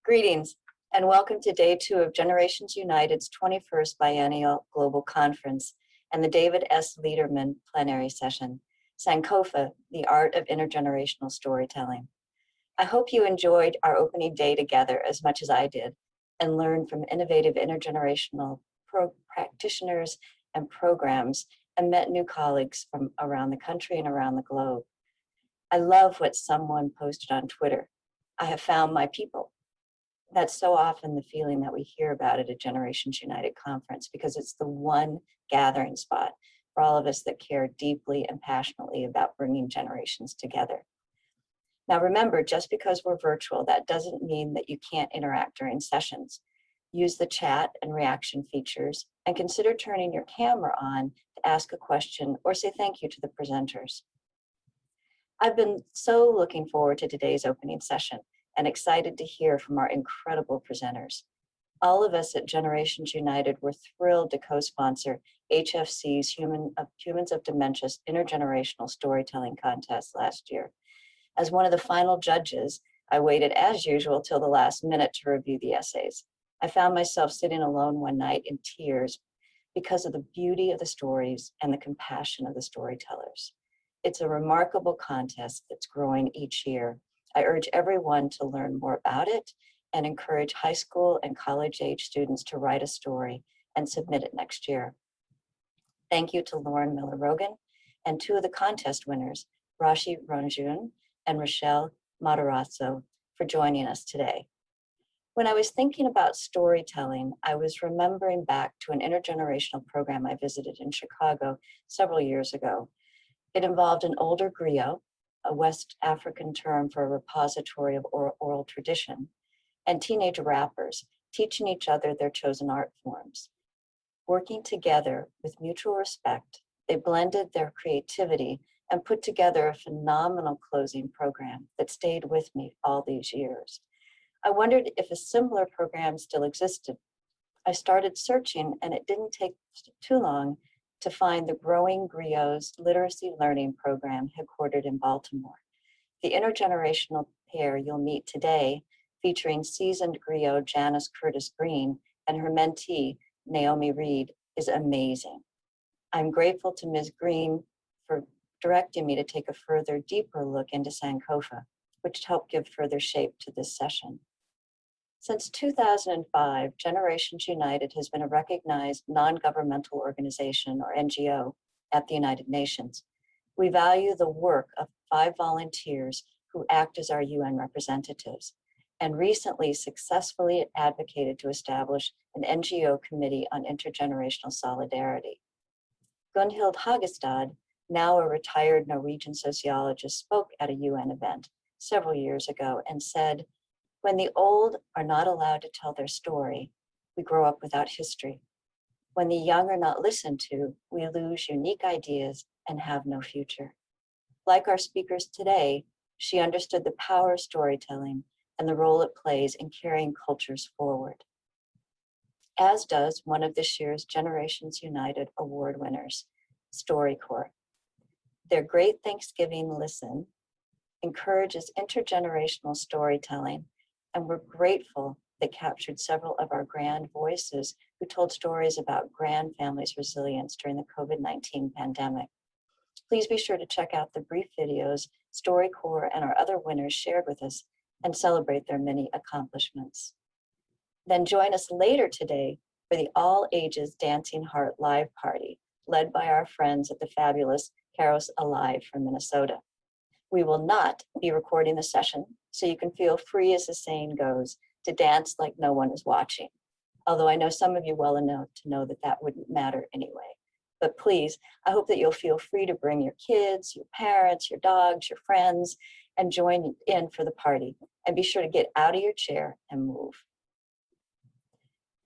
Greetings and welcome to day 2 of Generations United's 21st Biennial Global Conference and the David S. Lederman Plenary Session, Sankofa, the Art of Intergenerational Storytelling. I hope you enjoyed our opening day together as much as I did and learned from innovative intergenerational practitioners and programs and met new colleagues from around the country and around the globe. I love what someone posted on Twitter. I have found my people. That's so often the feeling that we hear about at a Generations United conference because it's the one gathering spot for all of us that care deeply and passionately about bringing generations together. Now remember, just because we're virtual, that doesn't mean that you can't interact during sessions. Use the chat and reaction features and consider turning your camera on to ask a question or say thank you to the presenters. I've been so looking forward to today's opening session and excited to hear from our incredible presenters. All of us at Generations United were thrilled to co-sponsor HFC's Humans of Dementia's Intergenerational Storytelling Contest last year. As one of the final judges, I waited as usual till the last minute to review the essays. I found myself sitting alone one night in tears because of the beauty of the stories and the compassion of the storytellers. It's a remarkable contest that's growing each year. I urge everyone to learn more about it and encourage high school and college-age students to write a story and submit it next year. Thank you to Lauren Miller-Rogan and two of the contest winners, Rashi Ranjun and Rochelle Matarazzo, for joining us today. When I was thinking about storytelling, I was remembering back to an intergenerational program I visited in Chicago several years ago. It involved an older griot, a West African term for a repository of oral tradition, and teenage rappers teaching each other their chosen art forms. Working together with mutual respect, they blended their creativity and put together a phenomenal closing program that stayed with me all these years. I wondered if a similar program still existed. I started searching, and it didn't take too long to find the Growing Griots Literacy Learning Program headquartered in Baltimore. The intergenerational pair you'll meet today, featuring seasoned griot Janice Curtis Green and her mentee, Naomi Reed, is amazing. I'm grateful to Ms. Green for directing me to take a further, deeper look into Sankofa, which helped give further shape to this session. Since 2005, Generations United has been a recognized non-governmental organization, or NGO, at the United Nations. We value the work of 5 volunteers who act as our UN representatives, and recently successfully advocated to establish an NGO committee on intergenerational solidarity. Gunhild Hagestad, now a retired Norwegian sociologist, spoke at a UN event several years ago and said, "When the old are not allowed to tell their story, we grow up without history. When the young are not listened to, we lose unique ideas and have no future." Like our speakers today, she understood the power of storytelling and the role it plays in carrying cultures forward, as does one of this year's Generations United Award winners, StoryCorps. Their Great Thanksgiving Listen encourages intergenerational storytelling, and we're grateful they captured several of our grand voices who told stories about grand families' resilience during the COVID-19 pandemic. Please be sure to check out the brief videos StoryCorps and our other winners shared with us and celebrate their many accomplishments. Then join us later today for the All Ages Dancing Heart Live Party, led by our friends at the fabulous Caros Alive from Minnesota. We will not be recording the session, so you can feel free, as the saying goes, to dance like no one is watching. Although I know some of you well enough to know that that wouldn't matter anyway. But please, I hope that you'll feel free to bring your kids, your parents, your dogs, your friends, and join in for the party. And be sure to get out of your chair and move.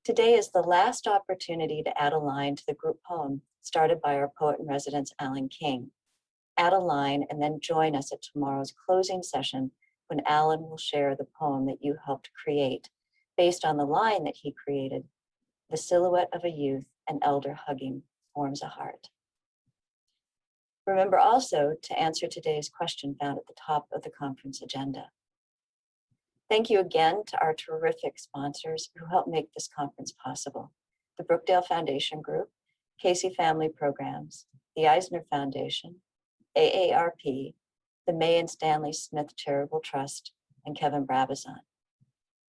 Today is the last opportunity to add a line to the group poem started by our poet in residence, Alan King. Add a line and then join us at tomorrow's closing session when Alan will share the poem that you helped create based on the line that he created, "The silhouette of a youth, an elder hugging, forms a heart." Remember also to answer today's question found at the top of the conference agenda. Thank you again to our terrific sponsors who help make this conference possible: the Brookdale Foundation Group, Casey Family Programs, the Eisner Foundation, AARP, the May and Stanley Smith Charitable Trust, and Kevin Brabazon.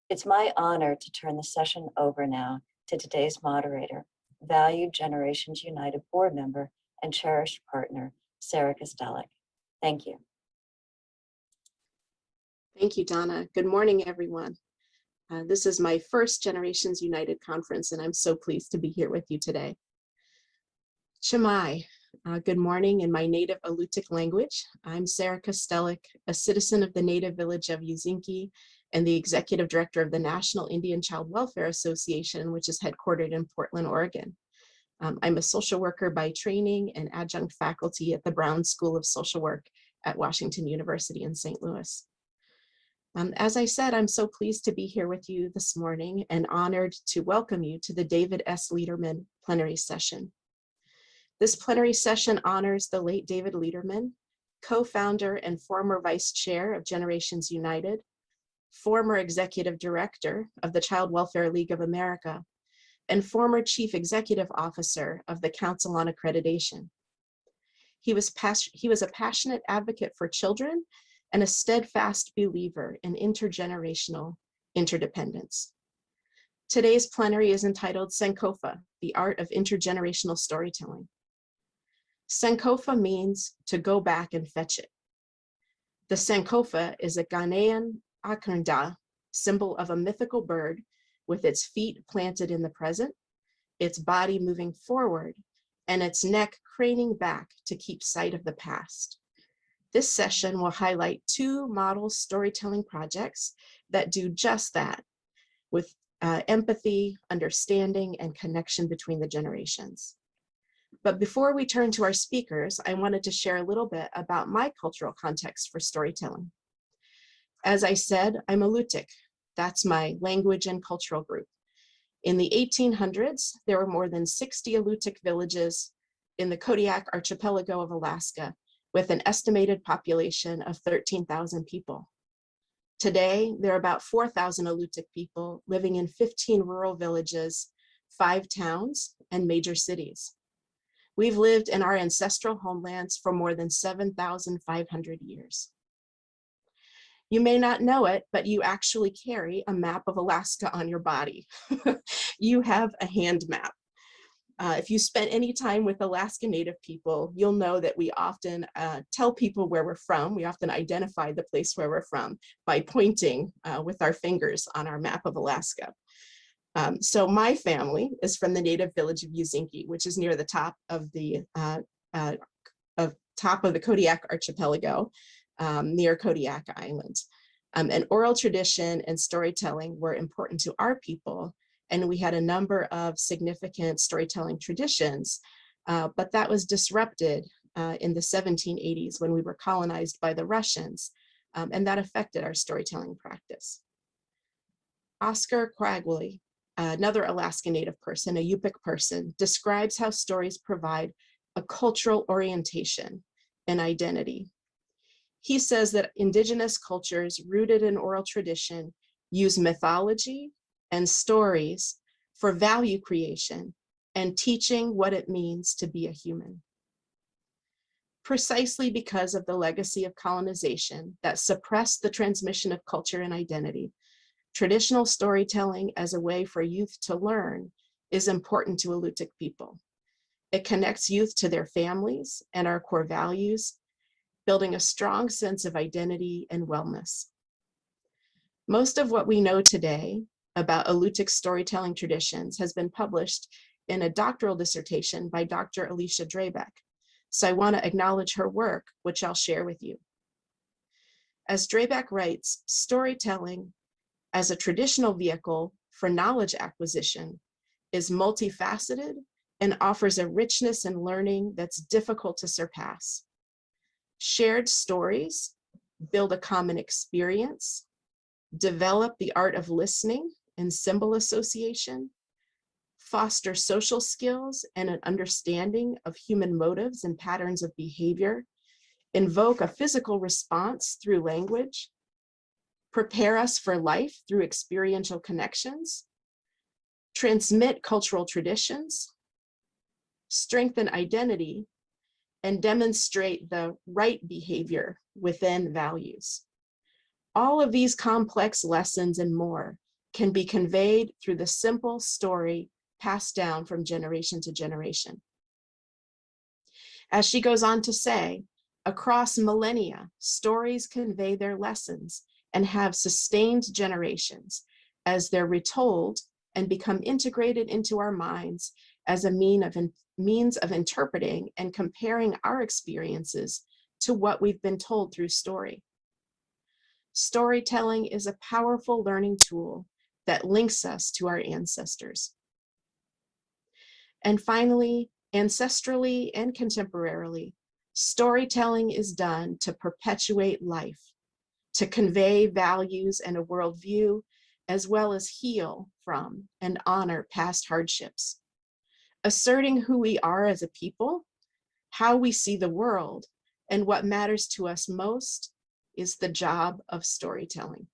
It's my honor to turn the session over now to today's moderator, valued Generations United board member and cherished partner, Sarah Kostelik. Thank you. Thank you, Donna. Good morning, everyone. This is my first Generations United conference, and I'm so pleased to be here with you today. Shamai, good morning in my native Alutiiq language. I'm Sarah Kostelik, a citizen of the native village of Yuzinki and the executive director of the National Indian Child Welfare Association, which is headquartered in Portland, Oregon. I'm a social worker by training and adjunct faculty at the Brown School of Social Work at Washington University in St. Louis. As I said, I'm so pleased to be here with you this morning and honored to welcome you to the David S. Liederman plenary session. This plenary session honors the late David Liederman, co-founder and former vice chair of Generations United, former executive director of the Child Welfare League of America, and former chief executive officer of the Council on Accreditation. He was a passionate advocate for children and a steadfast believer in intergenerational interdependence. Today's plenary is entitled Sankofa, the Art of Intergenerational Storytelling. Sankofa means to go back and fetch it. The Sankofa is a Ghanaian Akanda, symbol of a mythical bird with its feet planted in the present, its body moving forward, and its neck craning back to keep sight of the past. This session will highlight two model storytelling projects that do just that, with empathy, understanding, and connection between the generations. But before we turn to our speakers, I wanted to share a little bit about my cultural context for storytelling. As I said, I'm Alutiiq. That's my language and cultural group. In the 1800s, there were more than 60 Alutiiq villages in the Kodiak archipelago of Alaska, with an estimated population of 13,000 people. Today, there are about 4,000 Alutiiq people living in 15 rural villages, 5 towns, and major cities. We've lived in our ancestral homelands for more than 7,500 years. You may not know it, but you actually carry a map of Alaska on your body. You have a hand map. If you spent any time with Alaska Native people, you'll know that we often tell people where we're from. We often identify the place where we're from by pointing with our fingers on our map of Alaska. So my family is from the native village of Yuzinki, which is near the top of the Kodiak archipelago, near Kodiak Island. And oral tradition and storytelling were important to our people, and we had a number of significant storytelling traditions, but that was disrupted in the 1780s when we were colonized by the Russians, and that affected our storytelling practice. Oscar Cragwillie, another Alaska Native person, a Yupik person, describes how stories provide a cultural orientation and identity. He says that indigenous cultures rooted in oral tradition use mythology and stories for value creation and teaching what it means to be a human. Precisely because of the legacy of colonization that suppressed the transmission of culture and identity, traditional storytelling as a way for youth to learn is important to Alutiiq people. It connects youth to their families and our core values, building a strong sense of identity and wellness. Most of what we know today about Alutiiq storytelling traditions has been published in a doctoral dissertation by Dr. Alicia Drabek. So I want to acknowledge her work, which I'll share with you. As Drabek writes, storytelling as a traditional vehicle for knowledge acquisition is multifaceted and offers a richness in learning that's difficult to surpass. Shared stories build a common experience, develop the art of listening and symbol association, foster social skills and an understanding of human motives and patterns of behavior, invoke a physical response through language, prepare us for life through experiential connections, transmit cultural traditions, strengthen identity, and demonstrate the right behavior within values. All of these complex lessons and more can be conveyed through the simple story passed down from generation to generation. As she goes on to say, across millennia, stories convey their lessons and have sustained generations as they're retold and become integrated into our minds as a means of interpreting and comparing our experiences to what we've been told through story. Storytelling is a powerful learning tool that links us to our ancestors. And finally, ancestrally and contemporarily, storytelling is done to perpetuate life, to convey values and a worldview, as well as heal from and honor past hardships. Asserting who we are as a people, how we see the world, and what matters to us most is the job of storytelling.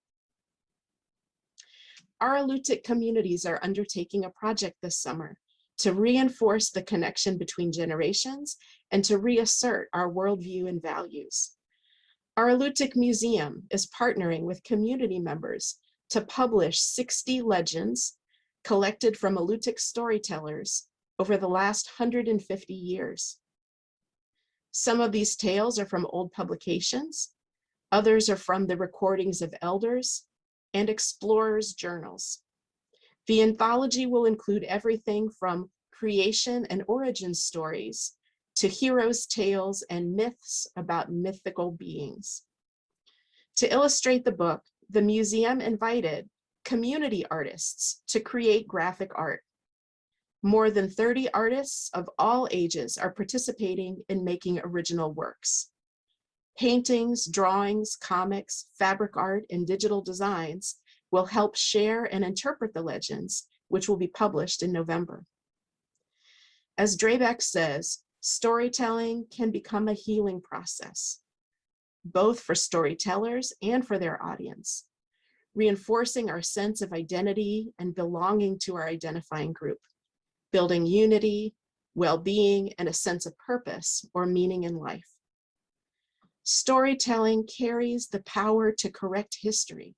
Our Alutiiq communities are undertaking a project this summer to reinforce the connection between generations and to reassert our worldview and values. Our Alutiiq Museum is partnering with community members to publish 60 legends collected from Alutiiq storytellers over the last 150 years. Some of these tales are from old publications, others are from the recordings of elders and explorers' journals. The anthology will include everything from creation and origin stories to heroes' tales and myths about mythical beings. To illustrate the book, the museum invited community artists to create graphic art. More than 30 artists of all ages are participating in making original works. Paintings, drawings, comics, fabric art, and digital designs will help share and interpret the legends, which will be published in November. As Drabek says, storytelling can become a healing process, both for storytellers and for their audience, reinforcing our sense of identity and belonging to our identifying group, building unity, well-being, and a sense of purpose or meaning in life. Storytelling carries the power to correct history,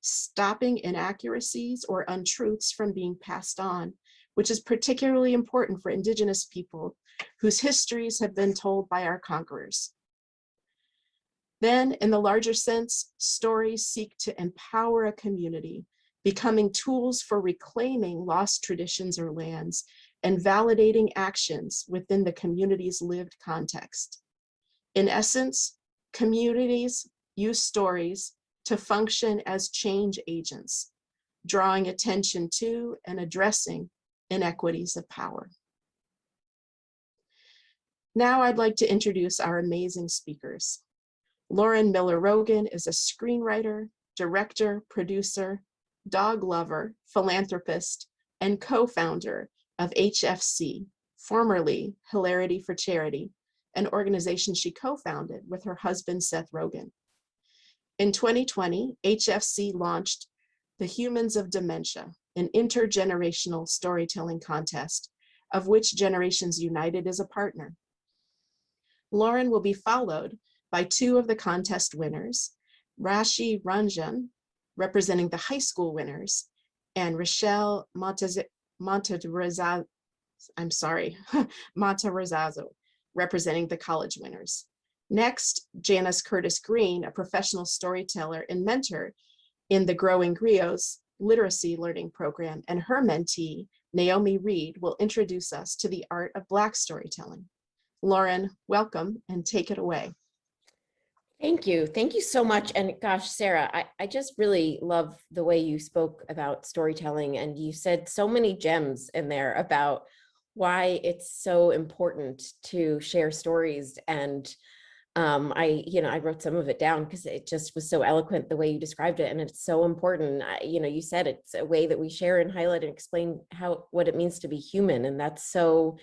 stopping inaccuracies or untruths from being passed on, which is particularly important for Indigenous people whose histories have been told by our conquerors. Then, in the larger sense, stories seek to empower a community, becoming tools for reclaiming lost traditions or lands and validating actions within the community's lived context. In essence, communities use stories to function as change agents, drawing attention to and addressing inequities of power. Now I'd like to introduce our amazing speakers. Lauren Miller-Rogan is a screenwriter, director, producer, dog lover, philanthropist, and co-founder of HFC, formerly Hilarity for Charity, an organization she co-founded with her husband, Seth Rogen. In 2020, HFC launched the Humans of Dementia, an intergenerational storytelling contest, of which Generations United is a partner. Lauren will be followed by two of the contest winners, Rashi Ranjan, representing the high school winners, and Rochelle Monterezazo, representing the college winners. Next, Janice Curtis Green, a professional storyteller and mentor in the Growing Griots literacy learning program, and her mentee, Naomi Reed, will introduce us to the art of Black storytelling. Lauren, welcome and take it away. Thank you. Thank you so much. And gosh, Sarah, I just really love the way you spoke about storytelling, and you said so many gems in there about why it's so important to share stories. And I wrote some of it down because it just was so eloquent the way you described it. And it's so important. You said it's a way that we share and highlight and explain what it means to be human. And that's so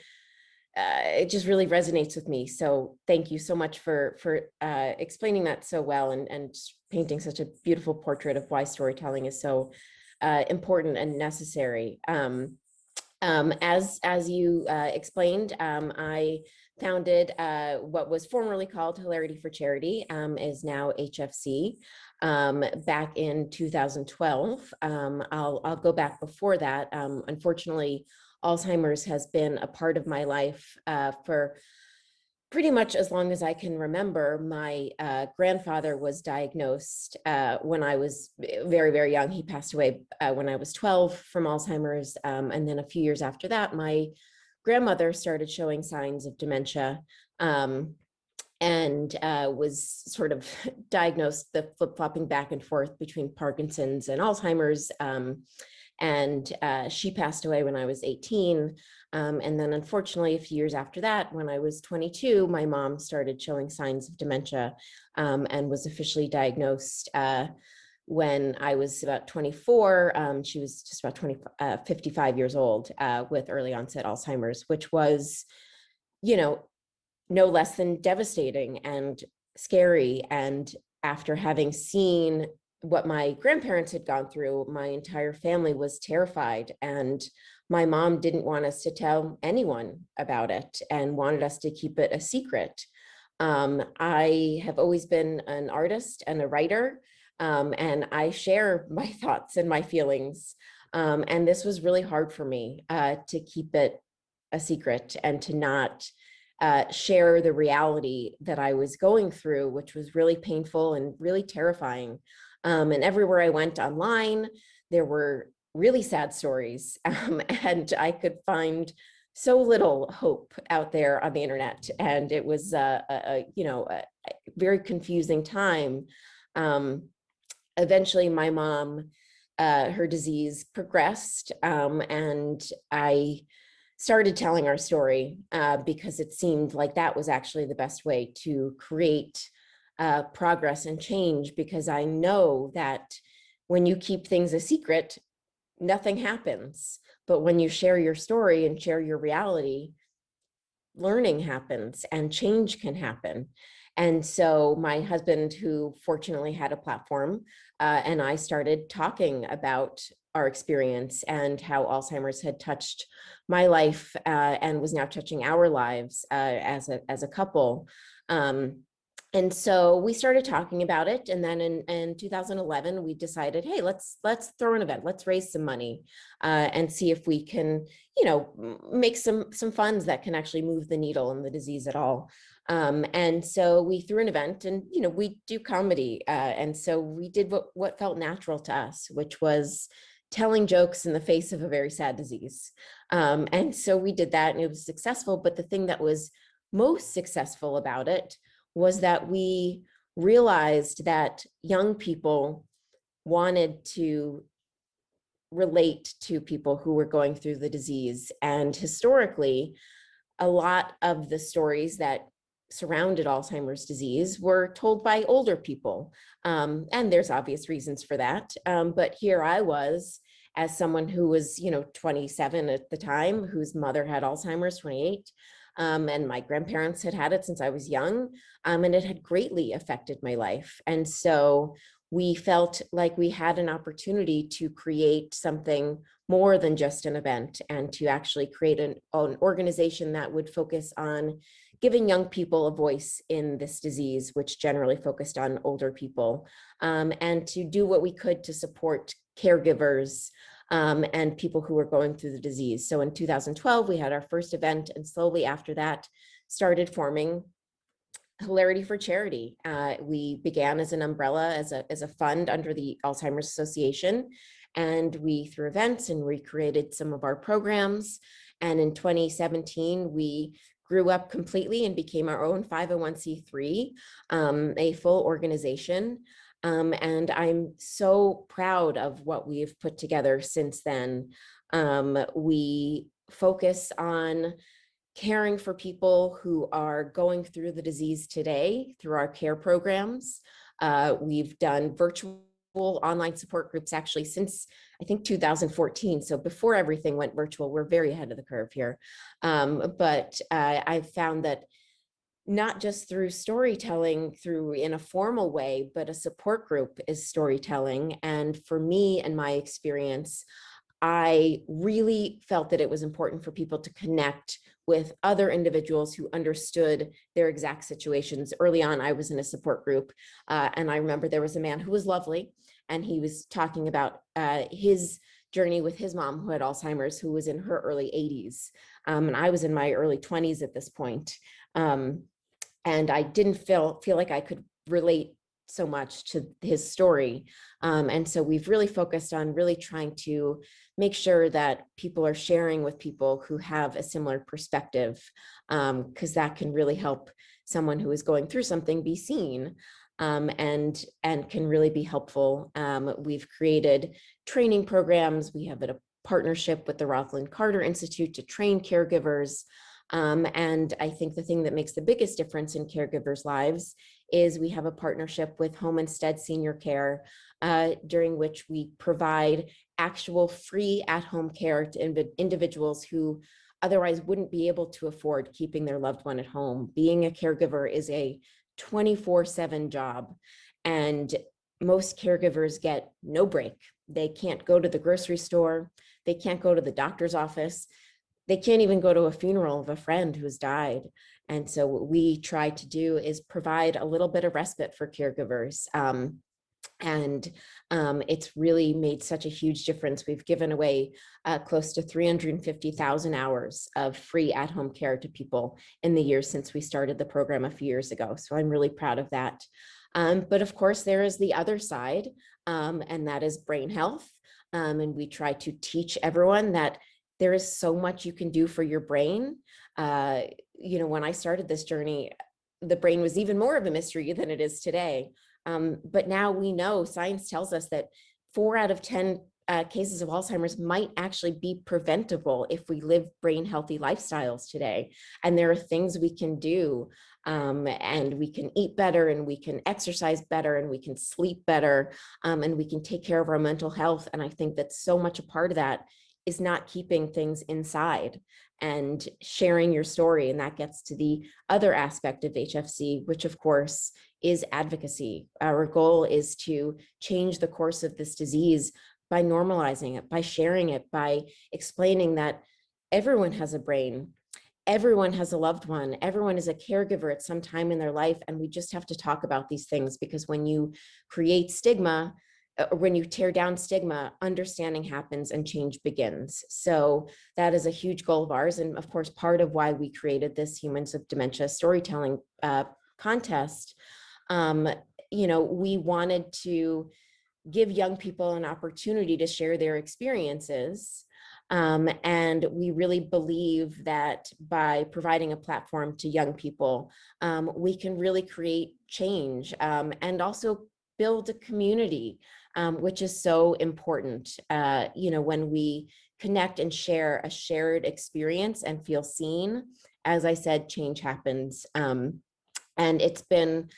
it just really resonates with me. So thank you so much for explaining that so well, and painting such a beautiful portrait of why storytelling is so important and necessary. As you explained, I founded what was formerly called Hilarity for Charity, is now HFC, back in 2012. I'll go back before that. Unfortunately, Alzheimer's has been a part of my life for pretty much as long as I can remember. My grandfather was diagnosed when I was very, very young. He passed away when I was 12 from Alzheimer's. And then a few years after that, my grandmother started showing signs of dementia, and was sort of diagnosed the flip-flopping back and forth between Parkinson's and Alzheimer's. And she passed away when I was 18. And then unfortunately, a few years after that, when I was 22, my mom started showing signs of dementia, and was officially diagnosed when I was about 24. She was just about 55 years old, with early onset Alzheimer's, which was, no less than devastating and scary. And after having seen what my grandparents had gone through, my entire family was terrified. And my mom didn't want us to tell anyone about it and wanted us to keep it a secret. I have always been an artist and a writer, and I share my thoughts and my feelings. And this was really hard for me to keep it a secret and to not share the reality that I was going through, which was really painful and really terrifying. And everywhere I went online, there were really sad stories, and I could find so little hope out there on the internet. And it was a very confusing time. Eventually, my mom, her disease progressed, and I started telling our story because it seemed like that was actually the best way to create progress and change, because I know that when you keep things a secret, nothing happens. But when you share your story and share your reality, learning happens and change can happen. And so my husband, who fortunately had a platform, and I started talking about our experience and how Alzheimer's had touched my life, and was now touching our lives as a couple. And so we started talking about it. And then in 2011, we decided, hey, let's throw an event, let's raise some money, and see if we can, make some funds that can actually move the needle in the disease at all. And so we threw an event, and, we do comedy. And so we did what felt natural to us, which was telling jokes in the face of a very sad disease. And so we did that, and it was successful. But the thing that was most successful about it was that we realized that young people wanted to relate to people who were going through the disease. And historically, a lot of the stories that surrounded Alzheimer's disease were told by older people. And there's obvious reasons for that. But here I was, as someone who was, 27 at the time, whose mother had Alzheimer's, 28. And my grandparents had had it since I was young, and it had greatly affected my life. And so we felt like we had an opportunity to create something more than just an event, and to actually create an organization that would focus on giving young people a voice in this disease, which generally focused on older people, and to do what we could to support caregivers, and people who were going through the disease. So in 2012, we had our first event, and slowly after that started forming Hilarity for Charity. We began as an umbrella, as a fund under the Alzheimer's Association, and we, through events, and recreated some of our programs. And in 2017, we grew up completely and became our own 501c3, a full organization. And I'm so proud of what we've put together since then. We focus on caring for people who are going through the disease today through our care programs. We've done virtual online support groups actually since I think 2014. So before everything went virtual, we're very ahead of the curve here. But I've found that not just through storytelling through in a formal way, but a support group is storytelling. And for me and my experience, I really felt that it was important for people to connect with other individuals who understood their exact situations. Early on, I was in a support group, and I remember there was a man who was lovely, and he was talking about his journey with his mom who had Alzheimer's, who was in her early 80s. And I was in my early 20s at this point. And I didn't feel like I could relate so much to his story. And so we've really focused on really trying to make sure that people are sharing with people who have a similar perspective, because that can really help someone who is going through something be seen, and can really be helpful. We've created training programs. We have a partnership with the Rosalind Carter Institute to train caregivers. And I think the thing that makes the biggest difference in caregivers' lives is we have a partnership with Home Instead Senior Care, during which we provide actual free at-home care to individuals who otherwise wouldn't be able to afford keeping their loved one at home. Being a caregiver is a 24/7 job, and most caregivers get no break. They can't go to the grocery store. They can't go to the doctor's office. They can't even go to a funeral of a friend who's died. And so what we try to do is provide a little bit of respite for caregivers. And it's really made such a huge difference. We've given away close to 350,000 hours of free at-home care to people in the years since we started the program a few years ago. So I'm really proud of that. But of course, there is the other side, and that is brain health. And we try to teach everyone that there is so much you can do for your brain. When I started this journey, the brain was even more of a mystery than it is today. But now we know, science tells us that 4 out of 10 cases of Alzheimer's might actually be preventable if we live brain healthy lifestyles today. And there are things we can do, and we can eat better, and we can exercise better, and we can sleep better, and we can take care of our mental health. And I think that so much a part of that is not keeping things inside and sharing your story. And that gets to the other aspect of HFC, which of course is advocacy. Our goal is to change the course of this disease by normalizing it, by sharing it, by explaining that everyone has a brain, everyone has a loved one, everyone is a caregiver at some time in their life. And we just have to talk about these things, because when you create stigma, when you tear down stigma, understanding happens and change begins. So that is a huge goal of ours. And of course, part of why we created this Humans of Dementia storytelling contest. We wanted to give young people an opportunity to share their experiences. And we really believe that by providing a platform to young people, we can really create change, and also build a community, which is so important. When we connect and share a shared experience and feel seen, as I said, change happens. And it's been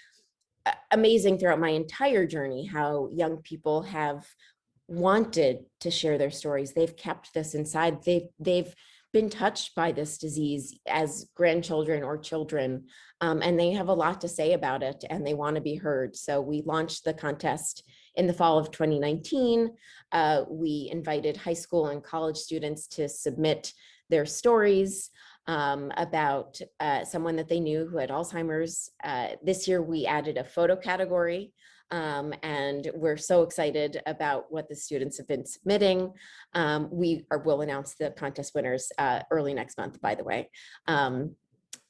amazing throughout my entire journey how young people have wanted to share their stories. They've kept this inside. They've been touched by this disease as grandchildren or children, and they have a lot to say about it, and they want to be heard. So we launched the contest in the fall of 2019. We invited high school and college students to submit their stories about someone that they knew who had Alzheimer's. This year we added a photo category, and we're so excited about what the students have been submitting. We'll announce the contest winners early next month, by the way.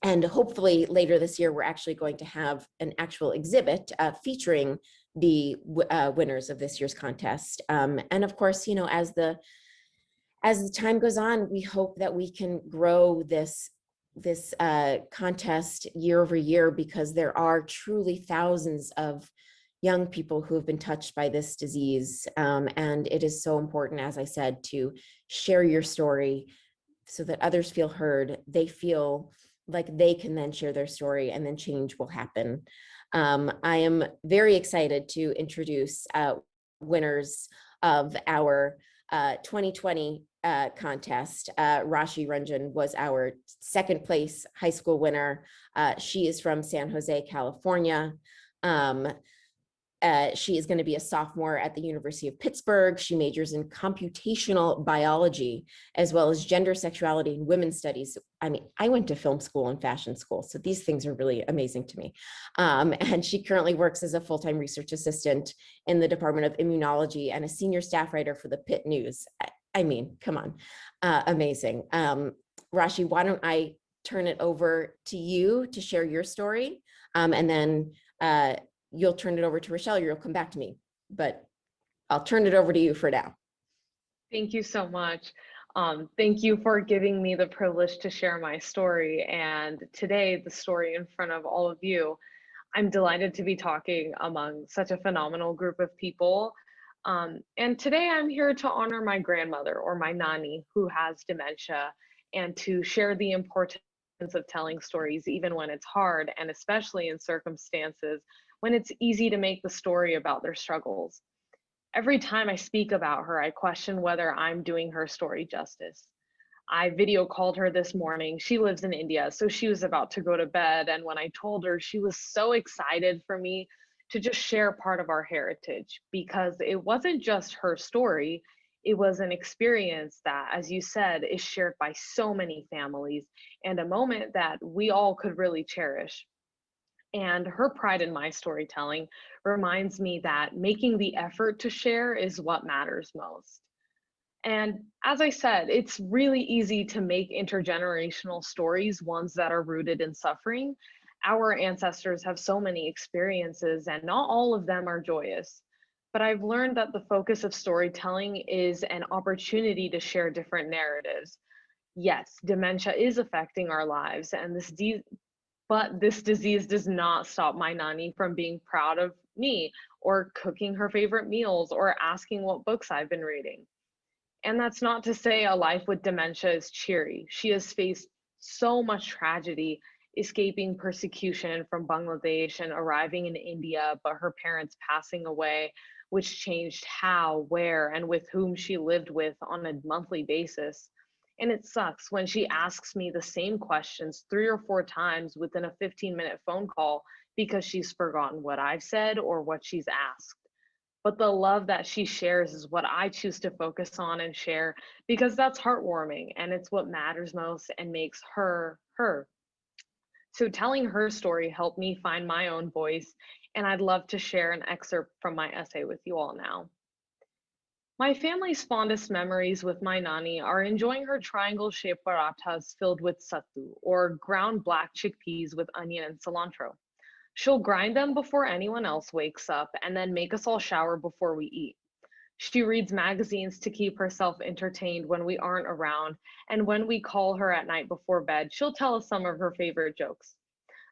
And hopefully later this year, we're actually going to have an actual exhibit featuring the winners of this year's contest. And of course, as the time goes on, we hope that we can grow this contest year over year, because there are truly thousands of young people who have been touched by this disease. And it is so important, as I said, to share your story so that others feel heard. They feel like they can then share their story, and then change will happen. I am very excited to introduce winners of our 2020 contest. Rashi Ranjan was our second place high school winner. She is from San Jose, California. She is going to be a sophomore at the University of Pittsburgh. She majors in computational biology, as well as gender, sexuality, and women's studies. I mean, I went to film school and fashion school, so these things are really amazing to me. And she currently works as a full-time research assistant in the Department of Immunology and a senior staff writer for the Pitt News. I mean, come on, amazing. Rashi, why don't I turn it over to you to share your story, and then you'll turn it over to Rochelle, you'll come back to me, but I'll turn it over to you for now. Thank you so much. Thank you for giving me the privilege to share my story, and today the story in front of all of you. I'm delighted to be talking among such a phenomenal group of people. And today I'm here to honor my grandmother, or my nani, who has dementia, and to share the importance of telling stories even when it's hard, and especially in circumstances when it's easy to make the story about their struggles. Every time I speak about her, I question whether I'm doing her story justice. I video called her this morning. She lives in India, so she was about to go to bed. And when I told her, she was so excited for me to just share part of our heritage, because it wasn't just her story. It was an experience that, as you said, is shared by so many families, and a moment that we all could really cherish. And her pride in my storytelling reminds me that making the effort to share is what matters most. And as I said, it's really easy to make intergenerational stories ones that are rooted in suffering. Our ancestors have so many experiences, and not all of them are joyous. But I've learned that the focus of storytelling is an opportunity to share different narratives. Yes, dementia is affecting our lives, and but this disease does not stop my nani from being proud of me, or cooking her favorite meals, or asking what books I've been reading. And that's not to say a life with dementia is cheery. She has faced so much tragedy, escaping persecution from Bangladesh and arriving in India, but her parents passing away, which changed how, where, and with whom she lived with on a monthly basis. And it sucks when she asks me the same questions 3 or 4 times within a 15-minute phone call because she's forgotten what I've said or what she's asked. But the love that she shares is what I choose to focus on and share, because that's heartwarming and it's what matters most and makes her her. So telling her story helped me find my own voice, and I'd love to share an excerpt from my essay with you all now. My family's fondest memories with my nani are enjoying her triangle-shaped parathas filled with sattu, or ground black chickpeas with onion and cilantro. She'll grind them before anyone else wakes up and then make us all shower before we eat. She reads magazines to keep herself entertained when we aren't around, and when we call her at night before bed, she'll tell us some of her favorite jokes.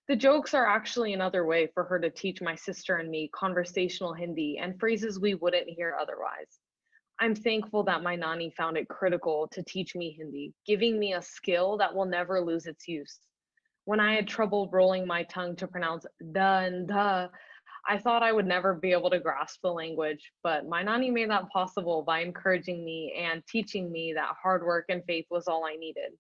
The jokes are actually another way for her to teach my sister and me conversational Hindi and phrases we wouldn't hear otherwise. I'm thankful that my nani found it critical to teach me Hindi, giving me a skill that will never lose its use. When I had trouble rolling my tongue to pronounce da and the, I thought I would never be able to grasp the language, but my nani made that possible by encouraging me and teaching me that hard work and faith was all I needed.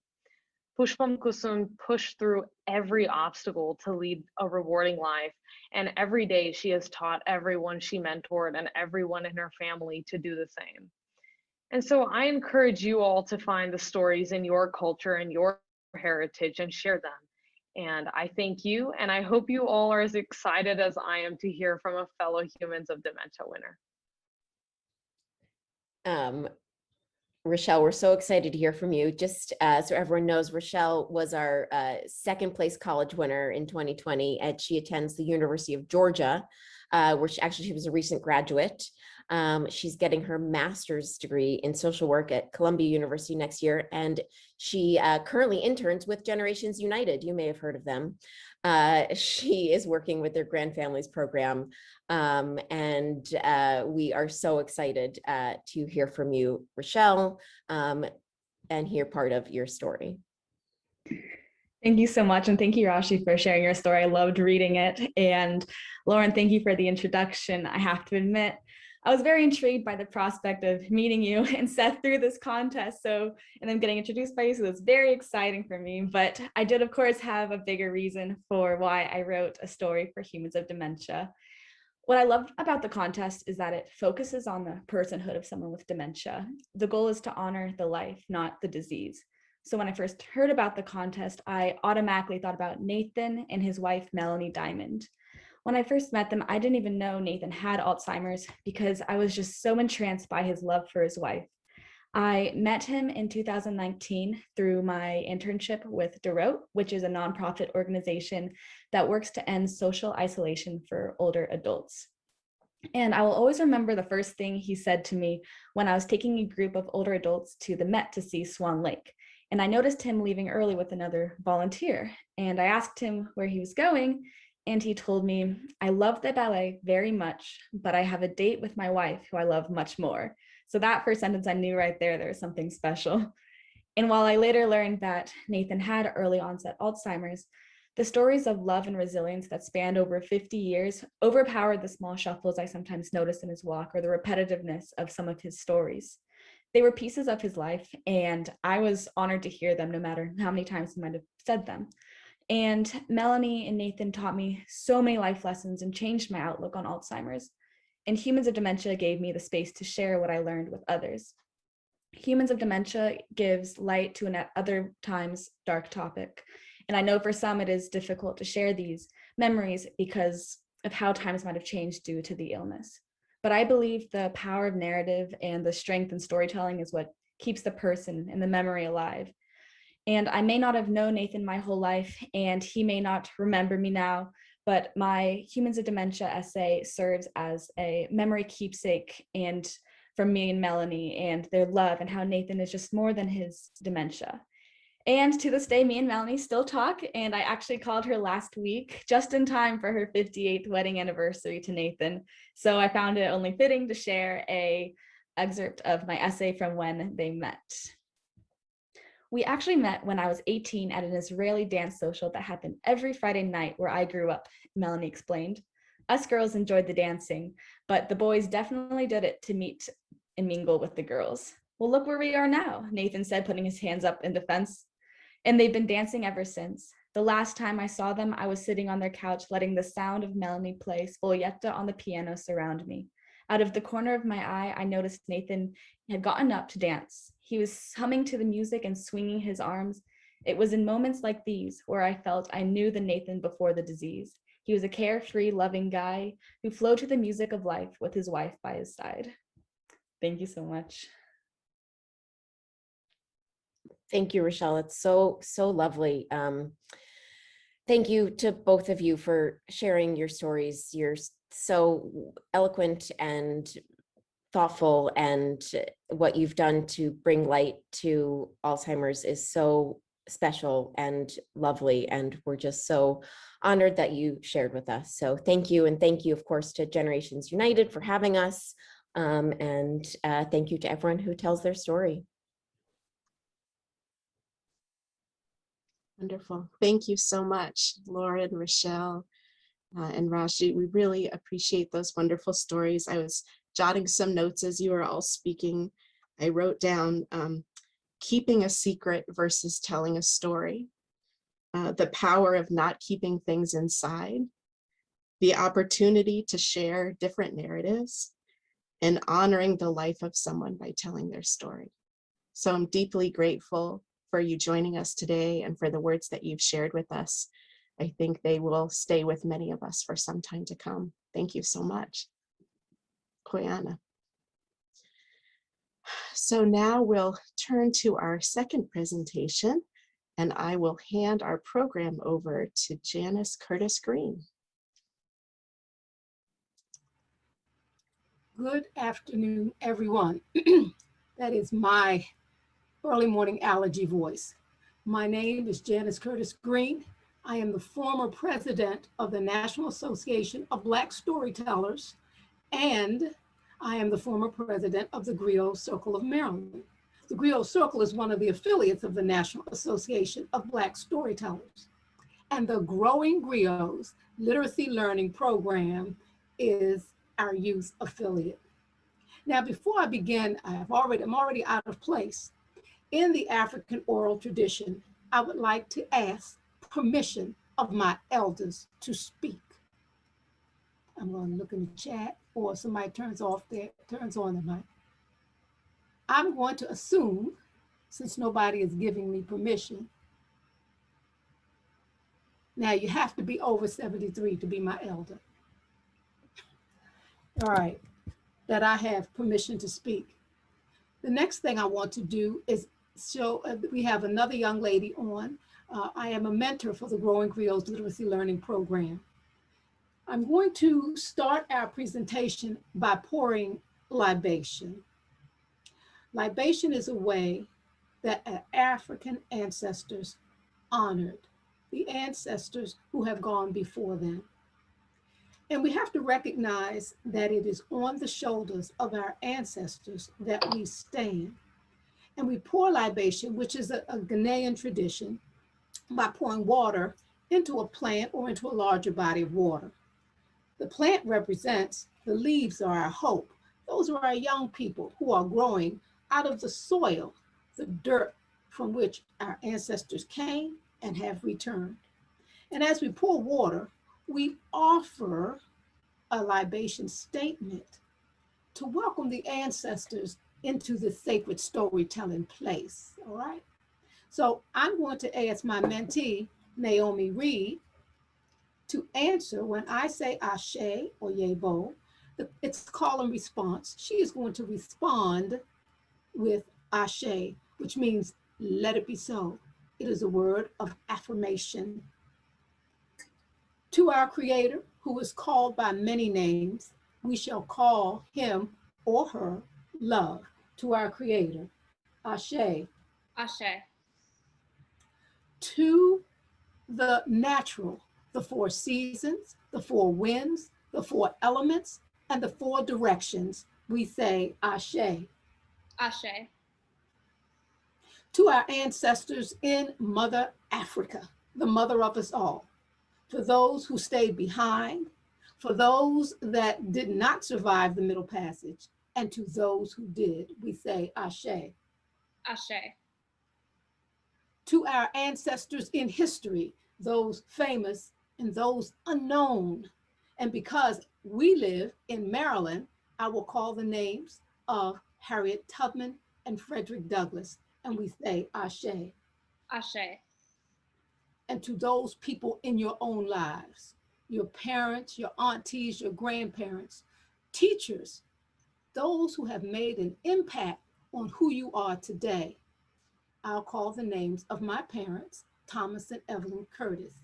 Pushpam Kusum pushed through every obstacle to lead a rewarding life, and every day she has taught everyone she mentored and everyone in her family to do the same. And so I encourage you all to find the stories in your culture and your heritage and share them. And I thank you, and I hope you all are as excited as I am to hear from a fellow Humans of Dementia winner. Rochelle, we're so excited to hear from you. Just so everyone knows, Rochelle was our second place college winner in 2020, and she attends the University of Georgia, where she was a recent graduate. She's getting her master's degree in social work at Columbia University next year, and she currently interns with Generations United. You may have heard of them. She is working with their Grand Families program, and we are so excited to hear from you, Rochelle, and hear part of your story. Thank you so much. And thank you, Rashi, for sharing your story. I loved reading it. And Lauren, thank you for the introduction. I have to admit, I was very intrigued by the prospect of meeting you and Seth through this contest. And then getting introduced by you. So it was very exciting for me. But I did, of course, have a bigger reason for why I wrote a story for humans of dementia. What I love about the contest is that it focuses on the personhood of someone with dementia. The goal is to honor the life, not the disease. So when I first heard about the contest, I automatically thought about Nathan and his wife, Melanie Diamond. When I first met them, I didn't even know Nathan had Alzheimer's because I was just so entranced by his love for his wife. I met him in 2019 through my internship with DeRote, which is a nonprofit organization that works to end social isolation for older adults. And I will always remember the first thing he said to me when I was taking a group of older adults to the Met to see Swan Lake. And I noticed him leaving early with another volunteer. And I asked him where he was going. And he told me, I love the ballet very much, but I have a date with my wife who I love much more. So that first sentence, I knew right there was something special. And while I later learned that Nathan had early onset Alzheimer's, the stories of love and resilience that spanned over 50 years overpowered the small shuffles I sometimes noticed in his walk or the repetitiveness of some of his stories. They were pieces of his life, and I was honored to hear them no matter how many times he might have said them. And Melanie and Nathan taught me so many life lessons and changed my outlook on Alzheimer's. And Humans of Dementia gave me the space to share what I learned with others. Humans of Dementia gives light to an at other times dark topic. And I know for some it is difficult to share these memories because of how times might have changed due to the illness. But I believe the power of narrative and the strength in storytelling is what keeps the person and the memory alive. And I may not have known Nathan my whole life, and he may not remember me now, but my Humans of Dementia essay serves as a memory keepsake and from me and Melanie and their love and how Nathan is just more than his dementia. And to this day, me and Melanie still talk, and I actually called her last week just in time for her 58th wedding anniversary to Nathan. So I found it only fitting to share an excerpt of my essay from when they met. We actually met when I was 18 at an Israeli dance social that happened every Friday night where I grew up, Melanie explained. Us girls enjoyed the dancing, but the boys definitely did it to meet and mingle with the girls. Well, look where we are now, Nathan said, putting his hands up in defense. And they've been dancing ever since. The last time I saw them, I was sitting on their couch, letting the sound of Melanie play Spolietta on the piano surround me. Out of the corner of my eye, I noticed Nathan had gotten up to dance. He was humming to the music and swinging his arms. It was in moments like these where I felt I knew the Nathan before the disease. He was a carefree, loving guy who flowed to the music of life with his wife by his side. Thank you so much. Thank you, Rochelle. It's so lovely. Thank you to both of you for sharing your stories. You're so eloquent and thoughtful, and what you've done to bring light to Alzheimer's is so special and lovely, and we're just so honored that you shared with us. So thank you, and thank you, of course, to Generations United for having us, and thank you to everyone who tells their story. Wonderful. Thank you so much, Lauren, Rochelle, and Rashi. We really appreciate those wonderful stories. I was jotting some notes as you were all speaking. I wrote down keeping a secret versus telling a story, the power of not keeping things inside, the opportunity to share different narratives, and honoring the life of someone by telling their story. So I'm deeply grateful for you joining us today and for the words that you've shared with us. I think they will stay with many of us for some time to come. Thank you so much. Koyana. So now we'll turn to our second presentation, and I will hand our program over to Janice Curtis Green. Good afternoon, everyone. That is my early morning allergy voice. My name is Janice Curtis Green. I am the former president of the National Association of Black Storytellers, and I am the former president of the Griot Circle of Maryland. The Griot Circle is one of the affiliates of the National Association of Black Storytellers. And the Growing Griots Literacy Learning Program is our youth affiliate. Now, before I begin, I'm already out of place. In the African oral tradition, I would like to ask permission of my elders to speak. I'm going to look in the chat, or somebody turns on the mic. I'm going to assume, since nobody is giving me permission, now you have to be over 73 to be my elder. All right, that I have permission to speak. The next thing I want to do is show, we have another young lady on. I am a mentor for the Growing Creoles Literacy Learning Program. I'm going to start our presentation by pouring libation. Libation is a way that our African ancestors honored the ancestors who have gone before them. And we have to recognize that it is on the shoulders of our ancestors that we stand. And we pour libation, which is a Ghanaian tradition, by pouring water into a plant or into a larger body of water. The plant represents, the leaves are our hope. Those are our young people who are growing out of the soil, the dirt from which our ancestors came and have returned. And as we pour water, we offer a libation statement to welcome the ancestors into the sacred storytelling place, all right? So I'm going to ask my mentee, Naomi Reed, to answer when I say Ashe or Yebo. It's call and response. She is going to respond with Ashe, which means let it be so. It is a word of affirmation. To our Creator, who is called by many names, we shall call him or her love. To our Creator, Ashe. Ashe. To the natural, the four seasons, the four winds, the four elements, and the four directions, we say Ashe. Ashe. To our ancestors in Mother Africa, the mother of us all, for those who stayed behind, for those that did not survive the Middle Passage, and to those who did, we say Ashe. Ashe. To our ancestors in history, those famous and those unknown. And because we live in Maryland, I will call the names of Harriet Tubman and Frederick Douglass, and we say Ashe. Ashe. And to those people in your own lives, your parents, your aunties, your grandparents, teachers, those who have made an impact on who you are today, I'll call the names of my parents, Thomas and Evelyn Curtis,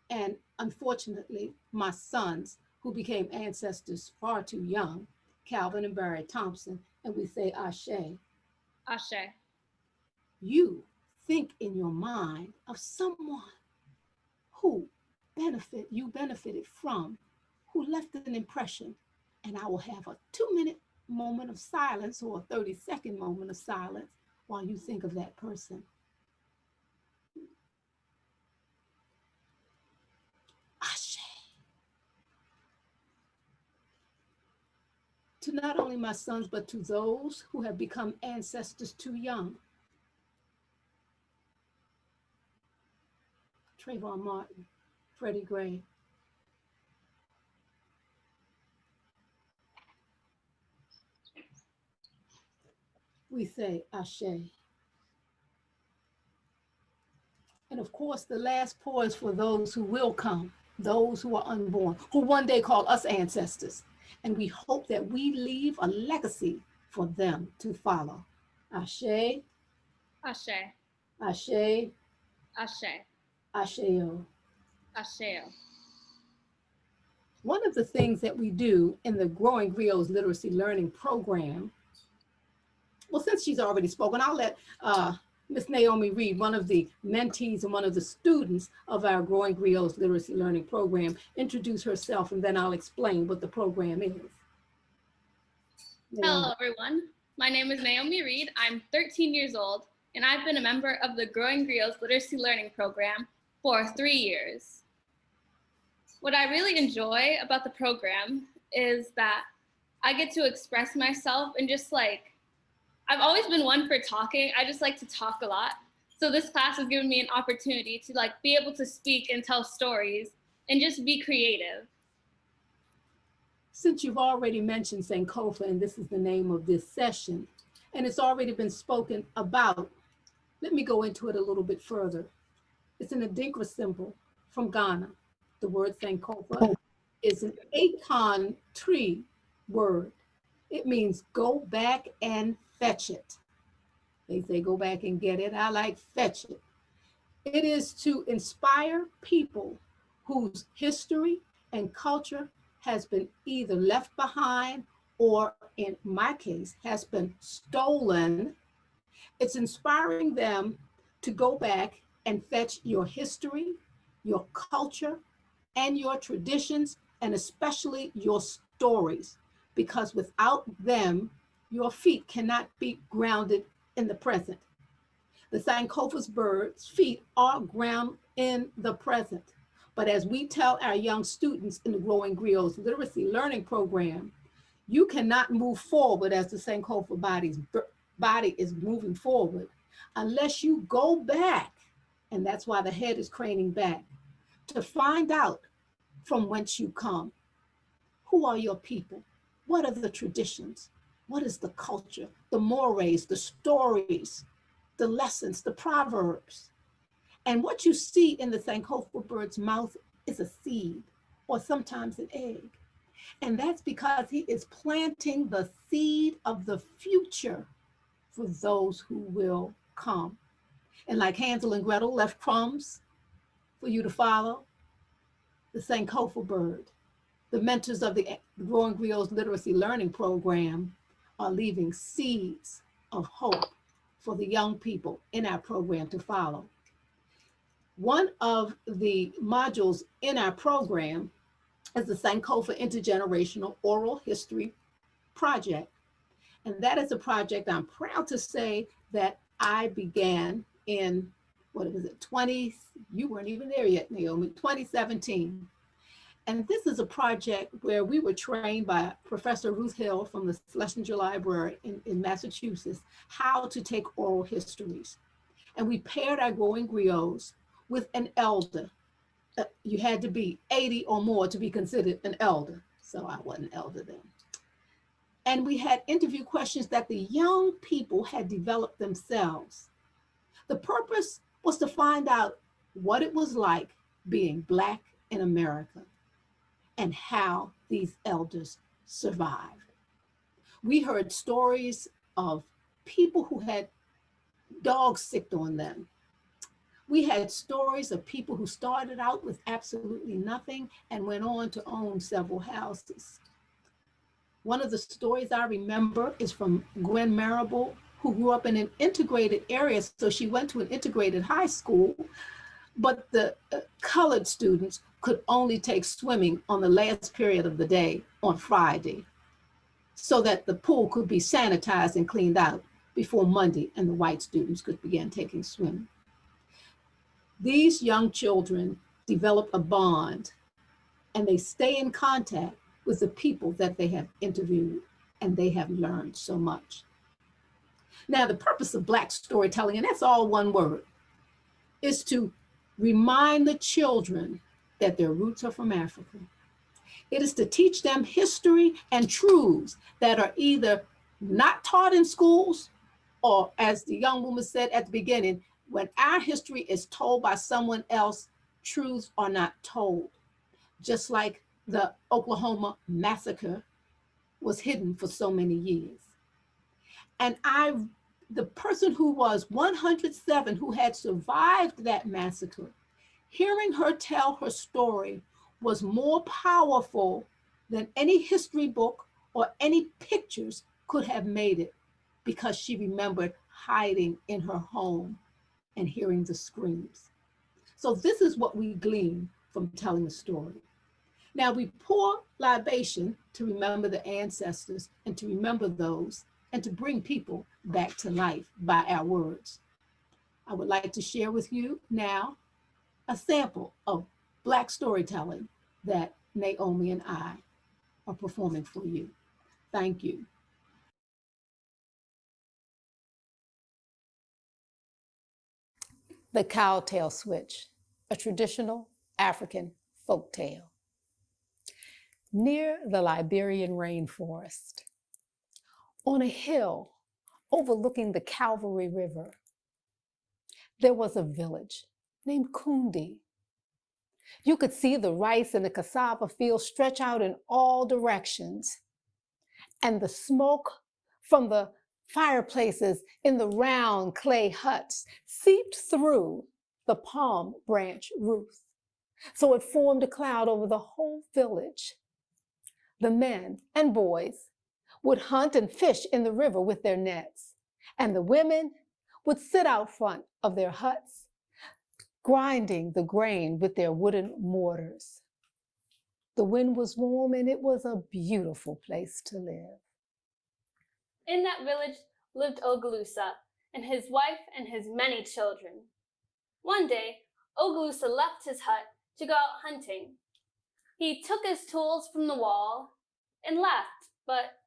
and unfortunately, my sons, who became ancestors far too young, Calvin and Barry Thompson, and we say Ashe. Ashe. You think in your mind of someone who you benefited from, who left an impression, and I will have a 2-minute moment of silence or a 30-second moment of silence while you think of that person. Ashe. To not only my sons, but to those who have become ancestors too young. Trayvon Martin, Freddie Gray. We say Ashe. And of course, the last pour is for those who will come, those who are unborn, who one day call us ancestors. And we hope that we leave a legacy for them to follow. Ashe. Ashe. Ashe. Ashe. Asheo. Asheo. One of the things that we do in the Growing Griots Literacy Learning Program, well, since she's already spoken, I'll let Ms. Naomi Reed, one of the mentees and one of the students of our Growing Griots Literacy Learning Program, introduce herself, and then I'll explain what the program is. Hello, everyone. My name is Naomi Reed. I'm 13 years old, and I've been a member of the Growing Griots Literacy Learning Program for 3 years. What I really enjoy about the program is that I get to express myself and just like, I've always been one for talking. I just like to talk a lot. So this class has given me an opportunity to like be able to speak and tell stories and just be creative. Since you've already mentioned Sankofa, and this is the name of this session, and it's already been spoken about, let me go into it a little bit further. It's an Adinkra symbol from Ghana. The word Sankofa is an Akan tree word. It means go back and fetch it. They say go back and get it. I like fetch it. It is to inspire people whose history and culture has been either left behind or, in my case, has been stolen. It's inspiring them to go back and fetch your history, your culture, and your traditions, and especially your stories, because without them, your feet cannot be grounded in the present. The Sankofa's bird's feet are grounded in the present. But as we tell our young students in the Growing Griots Literacy Learning Program, you cannot move forward as the Sankofa body is moving forward unless you go back, and that's why the head is craning back, to find out from whence you come. Who are your people? What are the traditions? What is the culture, the mores, the stories, the lessons, the proverbs? And what you see in the Sankofa bird's mouth is a seed, or sometimes an egg. And that's because he is planting the seed of the future for those who will come. And like Hansel and Gretel left crumbs for you to follow, the Sankofa bird, the mentors of the Growing Griots Literacy Learning Program, are leaving seeds of hope for the young people in our program to follow. One of the modules in our program is the Sankofa Intergenerational Oral History Project. And that is a project I'm proud to say that I began in, what was it, you weren't even there yet, Naomi, 2017. And this is a project where we were trained by Professor Ruth Hill from the Schlesinger Library in Massachusetts, how to take oral histories. And we paired our growing griots with an elder. You had to be 80 or more to be considered an elder. So I wasn't an elder then. And we had interview questions that the young people had developed themselves. The purpose was to find out what it was like being Black in America and how these elders survived. We heard stories of people who had dogs sicked on them. We had stories of people who started out with absolutely nothing and went on to own several houses. One of the stories I remember is from Gwen Marable, who grew up in an integrated area. So she went to an integrated high school, but the colored students could only take swimming on the last period of the day on Friday, so that the pool could be sanitized and cleaned out before Monday and the white students could begin taking swimming. These young children develop a bond and they stay in contact with the people that they have interviewed, and they have learned so much. Now, the purpose of Black storytelling, and that's all one word, is to remind the children that their roots are from Africa. It is to teach them history and truths that are either not taught in schools, or as the young woman said at the beginning, when our history is told by someone else, truths are not told. Just like the Oklahoma massacre was hidden for so many years. And the person who was 107, who had survived that massacre, hearing her tell her story was more powerful than any history book or any pictures could have made it, because she remembered hiding in her home and hearing the screams. So this is what we glean from telling a story. Now we pour libation to remember the ancestors and to remember those and to bring people back to life by our words. I would like to share with you now a sample of Black storytelling that Naomi and I are performing for you. Thank you. The Cowtail Switch, a traditional African folk tale. Near the Liberian rainforest, on a hill overlooking the Calvary River, there was a village named Kundi. You could see the rice and the cassava fields stretch out in all directions, and the smoke from the fireplaces in the round clay huts seeped through the palm branch roof. So it formed a cloud over the whole village. The men and boys would hunt and fish in the river with their nets, and the women would sit out front of their huts, grinding the grain with their wooden mortars. The wind was warm and it was a beautiful place to live. In that village lived Ogalusa and his wife and his many children. One day, Ogalusa left his hut to go out hunting. He took his tools from the wall and left, but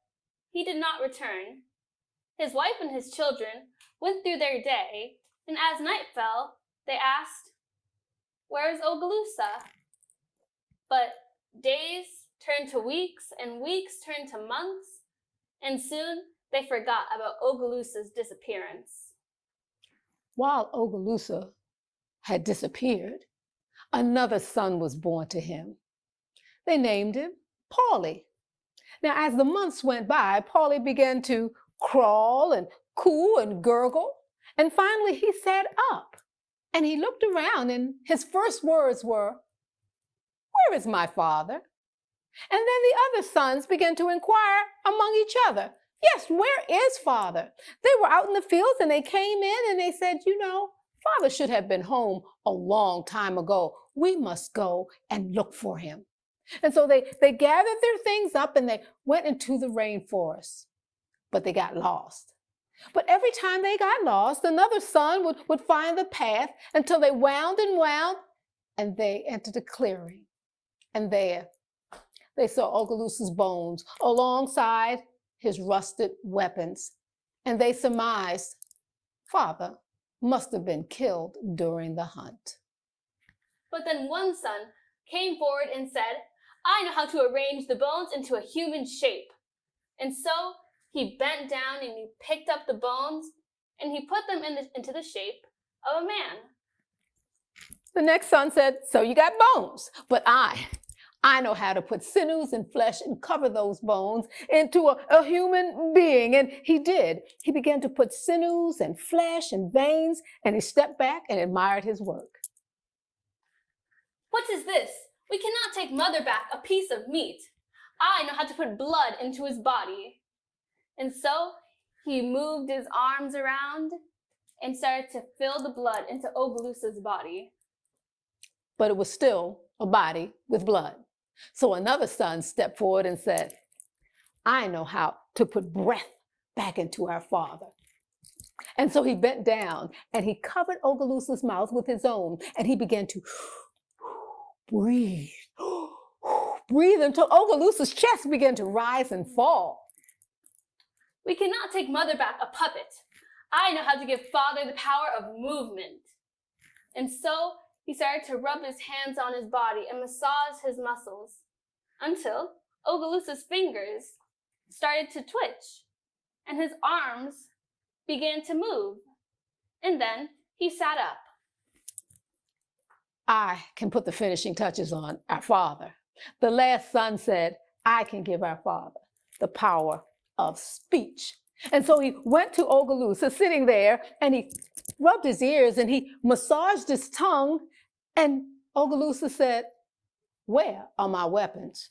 he did not return. His wife and his children went through their day, and as night fell, they asked, "Where is Ogalusa?" But days turned to weeks, and weeks turned to months, and soon they forgot about Ogalusa's disappearance. While Ogalusa had disappeared, another son was born to him. They named him Paulie. Now, as the months went by, Paulie began to crawl and coo and gurgle, and finally he sat up and he looked around, and his first words were, "Where is my father?" And then the other sons began to inquire among each other, "Yes, where is father?" They were out in the fields and they came in and they said, "Father should have been home a long time ago. We must go and look for him." And so they gathered their things up and they went into the rainforest, but they got lost. But every time they got lost, another son would find the path until they wound and wound, and they entered a clearing. And there they saw Ogalusa's bones alongside his rusted weapons, and they surmised father must have been killed during the hunt. But then one son came forward and said, "I know how to arrange the bones into a human shape." And so he bent down and he picked up the bones and he put them into the shape of a man. The next son said, "So you got bones, but I know how to put sinews and flesh and cover those bones into a human being." And he did. He began to put sinews and flesh and veins, and he stepped back and admired his work. "What is this? We cannot take mother back a piece of meat. I know how to put blood into his body." And so he moved his arms around and started to fill the blood into Ogalusa's body. But it was still a body with blood. So another son stepped forward and said, "I know how to put breath back into our father." And so he bent down and he covered Ogalusa's mouth with his own, and he began to breathe, breathe until Ogalusa's chest began to rise and fall. "We cannot take mother back a puppet. I know how to give father the power of movement." And so he started to rub his hands on his body and massage his muscles until Ogalusa's fingers started to twitch and his arms began to move. And then he sat up. "I can put the finishing touches on our father." The last son said, "I can give our father the power of speech." And so he went to Ogalusa sitting there and he rubbed his ears and he massaged his tongue. And Ogalusa said, "Where are my weapons?"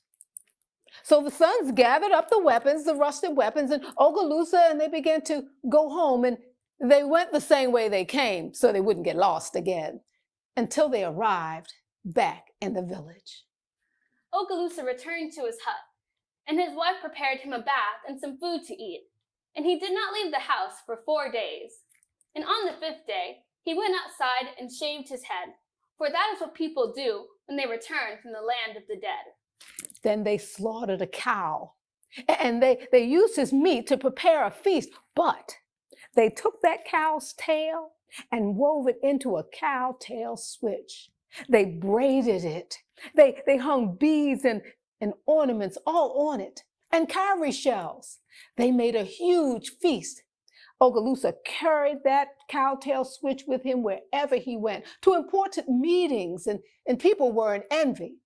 So the sons gathered up the weapons, the rusted weapons, and Ogalusa, and they began to go home. And they went the same way they came so they wouldn't get lost again, until they arrived back in the village. Ogalusa returned to his hut, and his wife prepared him a bath and some food to eat. And he did not leave the house for 4 days. And on the 5th day, he went outside and shaved his head, for that is what people do when they return from the land of the dead. Then they slaughtered a cow And they used his meat to prepare a feast, but they took that cow's tail and wove it into a cow tail switch. They braided it. They hung beads and ornaments all on it, and cowrie shells. They made a huge feast. Ogalusa carried that cowtail switch with him wherever he went, to important meetings, and people were in envy.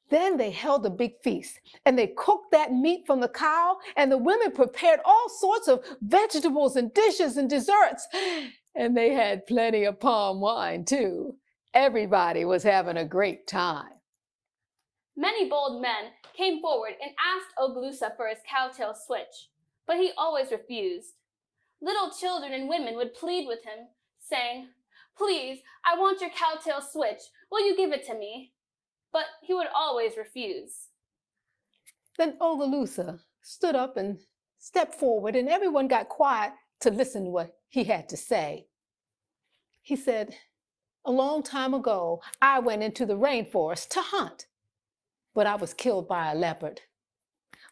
Then they held a big feast, and they cooked that meat from the cow, and the women prepared all sorts of vegetables and dishes and desserts. And they had plenty of palm wine, too. Everybody was having a great time. Many bold men came forward and asked Ogalusa for his cowtail switch, but he always refused. Little children and women would plead with him, saying, "Please, I want your cowtail switch. Will you give it to me?" But he would always refuse. Then Ogalusa stood up and stepped forward, and everyone got quiet to listen to what he had to say. He said, "A long time ago, I went into the rainforest to hunt, but I was killed by a leopard.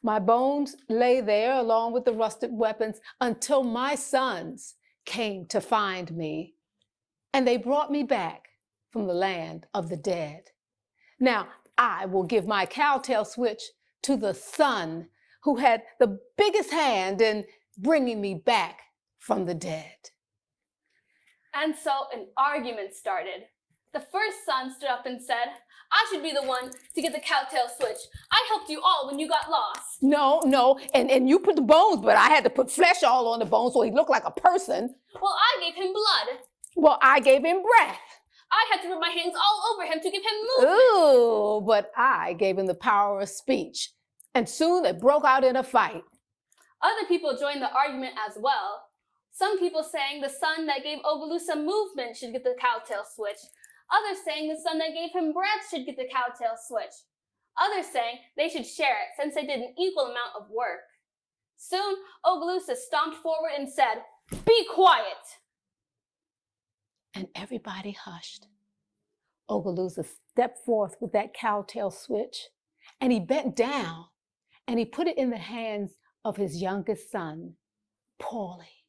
My bones lay there along with the rusted weapons until my sons came to find me, and they brought me back from the land of the dead. Now, I will give my cowtail switch to the son who had the biggest hand in bringing me back from the dead." And so an argument started. The first son stood up and said, "I should be the one to get the cowtail switch. I helped you all when you got lost." No, and you put the bones, but I had to put flesh all on the bones so he looked like a person. "Well, I gave him blood. Well, I gave him breath. I had to rub my hands all over him to give him movement." Ooh, but I gave him the power of speech. And soon they broke out in a fight. Other people joined the argument as well. Some people saying the son that gave Ogalusa movement should get the cowtail switch. Others saying the son that gave him breath should get the cowtail switch. Others saying they should share it since they did an equal amount of work. Soon, Ogalusa stomped forward and said, "Be quiet." And everybody hushed. Ogalusa stepped forth with that cowtail switch, and he bent down and he put it in the hands of his youngest son, Paulie.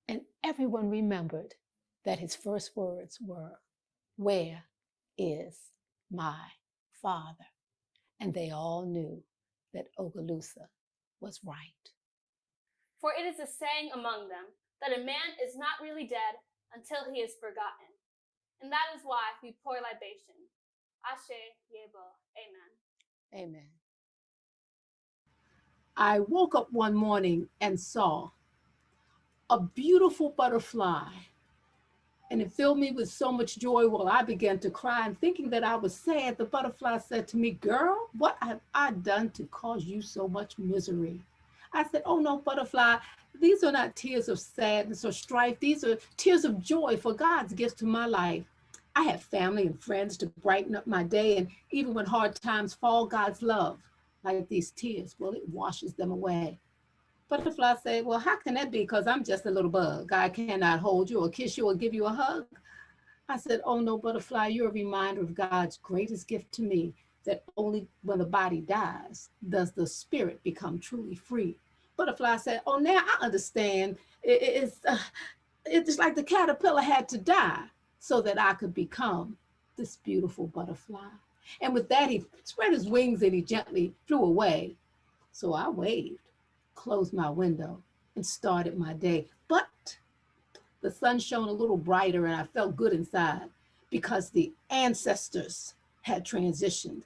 And everyone remembered that his first words were, "Where is my father?" And they all knew that Ogalusa was right. For it is a saying among them that a man is not really dead until he is forgotten. And that is why we pour libation. Ashe, Yebo, Amen. Amen. I woke up one morning and saw a beautiful butterfly, and it filled me with so much joy while I began to cry, and thinking that I was sad, the butterfly said to me, "Girl, what have I done to cause you so much misery?" I said, "Oh no, butterfly, these are not tears of sadness or strife. These are tears of joy for God's gifts to my life. I have family and friends to brighten up my day, and even when hard times fall, God's love, like these tears, well, it washes them away." Butterfly said, "Well, how can that be? Because I'm just a little bug. God cannot hold you or kiss you or give you a hug." I said, "Oh no, butterfly, you're a reminder of God's greatest gift to me, that only when the body dies does the spirit become truly free." Butterfly said, "Oh, now I understand. It's like the caterpillar had to die so that I could become this beautiful butterfly." And with that, he spread his wings and he gently flew away. So I waved, closed my window, and started my day. But the sun shone a little brighter and I felt good inside, because the ancestors had transitioned.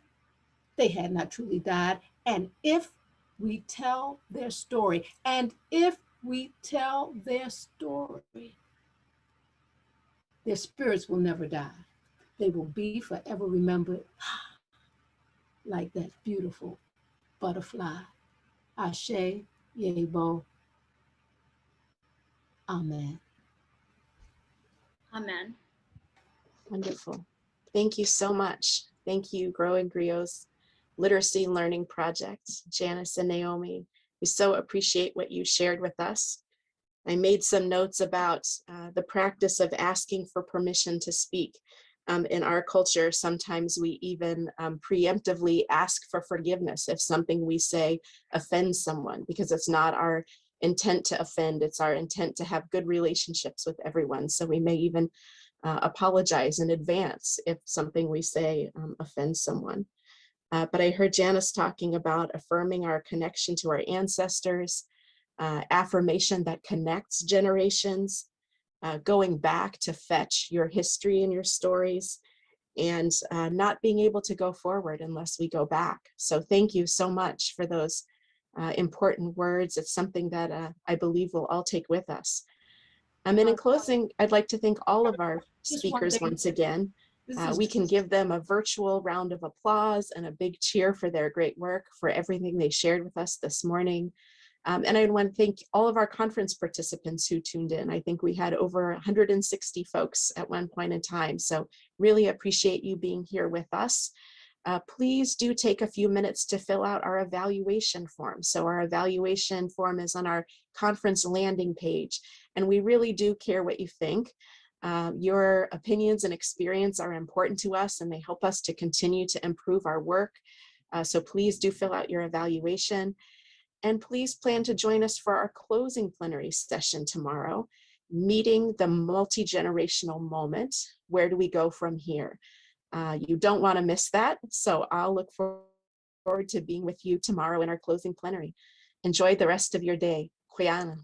They had not truly died. And if we tell their story, their spirits will never die. They will be forever remembered like that beautiful butterfly. Ashe, Yebo, Amen. Amen. Wonderful. Thank you so much. Thank you, Grow and Griot's Literacy Learning Project, Janice and Naomi. We so appreciate what you shared with us. I made some notes about the practice of asking for permission to speak. In our culture, sometimes we even preemptively ask for forgiveness if something we say offends someone, because it's not our intent to offend, it's our intent to have good relationships with everyone. So we may even apologize in advance if something we say offends someone. But I heard Janice talking about affirming our connection to our ancestors, affirmation that connects generations, going back to fetch your history and your stories, and not being able to go forward unless we go back. So thank you so much for those important words. It's something that I believe we'll all take with us. And in closing, I'd like to thank all of our speakers once again. We can give them a virtual round of applause and a big cheer for their great work, for everything they shared with us this morning. And I want to thank all of our conference participants who tuned in. I think we had over 160 folks at one point in time. So really appreciate you being here with us. Please do take a few minutes to fill out our evaluation form. So our evaluation form is on our conference landing page, and we really do care what you think. Your opinions and experience are important to us, and they help us to continue to improve our work. So please do fill out your evaluation. And please plan to join us for our closing plenary session tomorrow, meeting the multi-generational moment. Where do we go from here? You don't want to miss that. So I'll look forward to being with you tomorrow in our closing plenary. Enjoy the rest of your day. Kuyana.